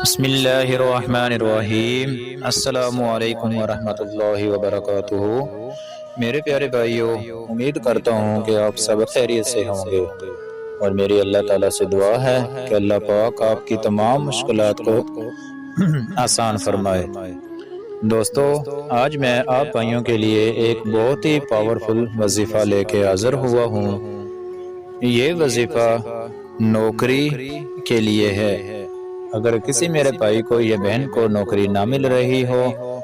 بسم اللہ الرحمن الرحیم۔ السلام علیکم ورحمۃ اللہ وبرکاتہ۔ میرے پیارے بھائیوں، امید کرتا ہوں کہ آپ سب خیریت سے ہوں گے، اور میری اللہ تعالیٰ سے دعا ہے کہ اللہ پاک آپ کی تمام مشکلات کو آسان فرمائے۔ دوستو، آج میں آپ بھائیوں کے لیے ایک بہت ہی پاورفل وظیفہ لے کے حاضر ہوا ہوں۔ یہ وظیفہ نوکری کے لیے ہے۔ اگر کسی میرے بھائی کو یا بہن کو نوکری نہ مل رہی ہو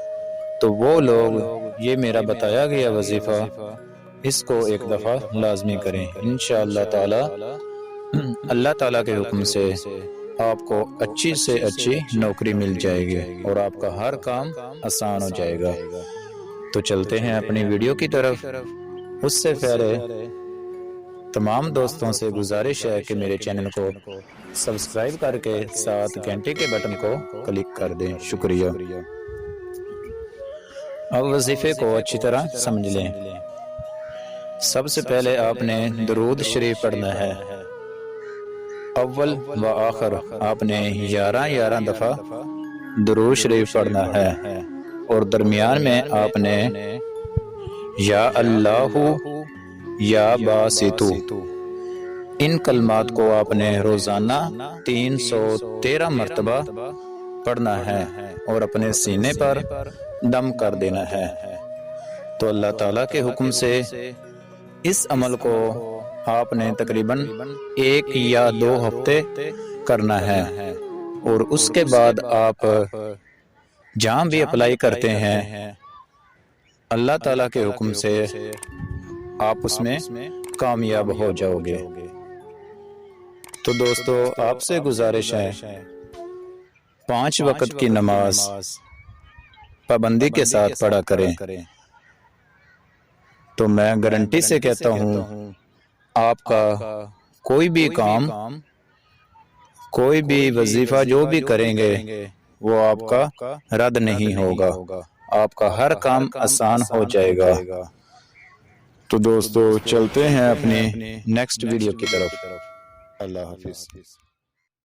تو وہ لوگ یہ میرا بتایا گیا وظیفہ اس کو ایک دفعہ لازمی کریں۔ انشاءاللہ تعالی اللہ تعالیٰ کے حکم سے آپ کو اچھی سے اچھی نوکری مل جائے گی اور آپ کا ہر کام آسان ہو جائے گا۔ تو چلتے ہیں اپنی ویڈیو کی طرف۔ اس سے پہلے تمام دوستوں سے گزارش ہے کہ میرے چینل کو سبسکرائب کر کے ساتھ گھنٹے کے بٹن کو کلک کر دیں۔ شکریہ۔ اب وظیفے کو اچھی طرح سمجھ لیں۔ سب سے پہلے آپ نے درود شریف پڑھنا ہے۔ اول و آخر آپ نے 11 دفعہ درود شریف پڑھنا ہے، اور درمیان میں آپ نے یا اللہ یا باسطو ان کلمات کو آپ نے روزانہ 313 مرتبہ پڑھنا ہے اور اپنے سینے پر دم کر دینا ہے۔ تو اللہ تعالیٰ کے حکم سے اس عمل کو آپ نے تقریباً 1 یا 2 ہفتے کرنا ہے، اور اس کے بعد آپ جہاں بھی اپلائی کرتے ہیں اللہ تعالیٰ کے حکم سے آپ اس میں کامیاب ہو جاؤ گے۔ تو دوستو، آپ سے گزارش ہے 5 وقت کی نماز پابندی کے ساتھ پڑھا کریں۔ تو میں گارنٹی سے کہتا ہوں آپ کا کوئی بھی کام، کوئی بھی وظیفہ جو بھی کریں گے وہ آپ کا رد نہیں ہوگا، آپ کا ہر کام آسان ہو جائے گا۔ تو دوستو، چلتے ہیں اپنی نیکسٹ ویڈیو کی طرف۔ اللہ حافظ۔